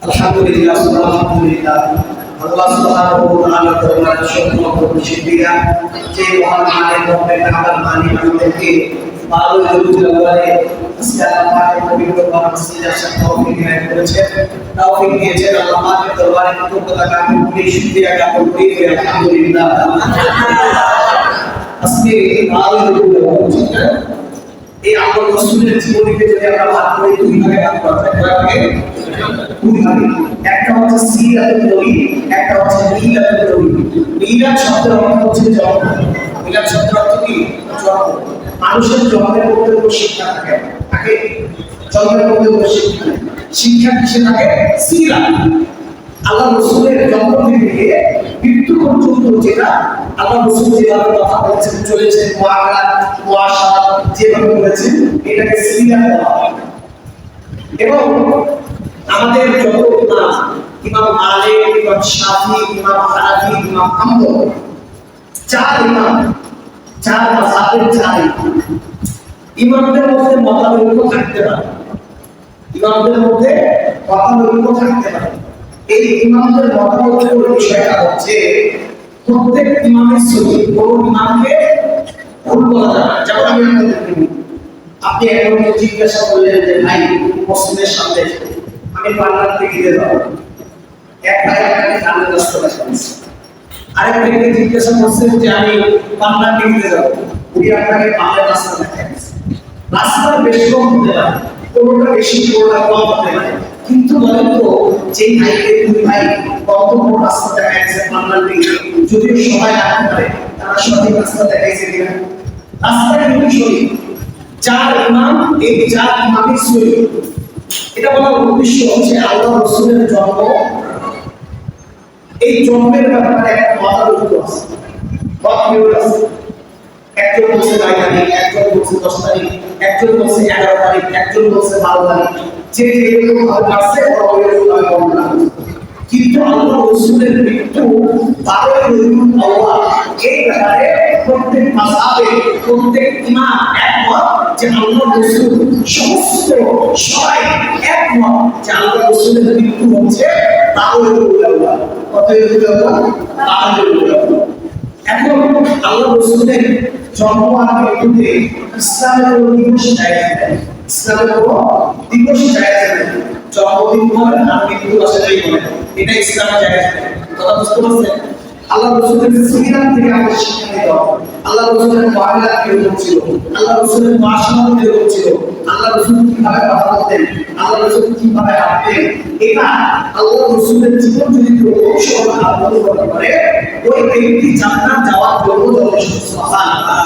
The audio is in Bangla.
আলহামদুলিল্লাহ আলহামদুলিল্লাহ আল্লাহ সুবহানাহু ওয়া তাআলা দরবারে সকল শুকরিয়া যে মহান মালিক রব্বুল আলামিন আমাদেরকে ভালো রূপে আল্লাহরে আজকে আমাদের পবিত্র মসজিদে আসার তৌফিক দান করেছেন তৌফিক দিয়েছেন আল্লাহ পাকের দরবারে কৃতজ্ঞতা জ্ঞাপন করি শুকরিয়া জ্ঞাপন করি আলহামদুলিল্লাহ আজকে ভালো রূপে এই আমল রাসূলের জীবনীকে যদি আমরা ভাগ করি দুই ভাগে ভাগ করা যায় কয়ভাবে দুই ভাগে একটা হচ্ছে সিরাতুল নবী একটা হচ্ছে মিলাদুন নবী মিলাদ শব্দের অর্থ হচ্ছে জন্ম মিলাদ শব্দের অর্থ কি জন্ম মানুষের জন্মের মধ্যে কোনো শিক্ষা থাকে জন্মের মধ্যে কোনো শিক্ষা কিসে থাকে সিরাত আল্লাহ রাসূলের জন্ম থেকে মৃত্যু পর্যন্ত যেটা আল্লাহ রাসূল যেভাবে কথা বলেছেন চলেছেন মুআমালাত মুআশারাত যেভাবে করেছেন এটাকে সিরাত বলা হয় এবং আমাদের যত ইমাম মালিক ইমাম শাফি ইমাম হানাফি ইমাম হাম্বল চার মাযহাবের চার ইমামদের মধ্যে মতানৈক্য থাকতে পারে এই ইমামদের মতামতের বিষয়টা হচ্ছে প্রত্যেক ইমামের সহিহ কোন ইমামকে ভুল বলা যাবে না। যেমন আমি আপনি একজনকে জিজ্ঞাসা করলেন যে ভাই মুসলিমের সাথে আমি পার্লার থেকে গিয়ে যাবো এক ভাই আপনাকে জানলে রাস্তাটা শুনছে আরেক ব্যক্তি জিজ্ঞাসা করছেন যে আমি পার্লার থেকে গিয়ে যাবো উনি আপনাকে পার্লার রাস্তা দেখাচ্ছেন রাস্তার বেশি কম হতে পারে কোনটা বেশি কোনটা কম হতে পারে কিন্তু বলেন তো যে ভাইকে দুই ভাই কত বড় রাস্তা দেখাইছে পার্লার থেকে যদিও সবাই রাখতে পারে তারা সঠিক রাস্তা দেখাইছে কিনা রাস্তা কিন্তু সঠিক চার ইমাম এই চার ইমামের সহিহ এটা বলার উদ্দেশ্য হচ্ছে আল্লাহ রাসূলের জন্ম এই জন্মের ব্যাপারে একটা মতানৈক্য আছে মতবিরোধ আছে একজন বলছে 9 তারিখ একজন বলছে 10 তারিখ একজন বলছে 11 তারিখ একজন বলছে 12 তারিখ যে এরকম ভাবে আসছে কিন্তু আল্লাহ রাসূলের মৃত্যু 12 রবিউল আউয়াল এই ব্যাপারে প্রত্যেক মাযহাবে প্রত্যেক ইমাম একমত যে আল্লাহ রাসূল সমস্ত সবাই একমত যে আল্লাহ রাসূলের মৃত্যু হচ্ছে 12 রবিউল আউয়াল কত রবিউল আউয়াল 12 রবিউল আউয়াল এখন আল্লাহ রাসূলের জন্ম আর মৃত্যুতে ইসলামের কোনো দিবস জায়েজ নেই ইসলামের কোনো দিবস জায়েজ নেই জন্মদিন বলেন আর মৃত্যু আসলেই বলেন এটা ইসলামে জায়েজ নেই কথা বুঝতে পারছেন আল্লাহ রাসূলের সিরাত থেকে আমাদের শিক্ষা নিতে হবে আল্লাহ রাসূলের মুআমালাত কিরকম ছিল আল্লাহ রাসূলের মুআশারাত কিরকম ছিল আল্লাহ রাসূল কিভাবে কথা বলতেন আল্লাহ রাসূল কিভাবে হাঁটতেন এটা আল্লাহ রাসূলের জীবন যদি কেউ অনুসরণ করে ওই ব্যক্তি জান্নাত যাওয়ার জন্য যথেষ্ট সুবহানাল্লাহ।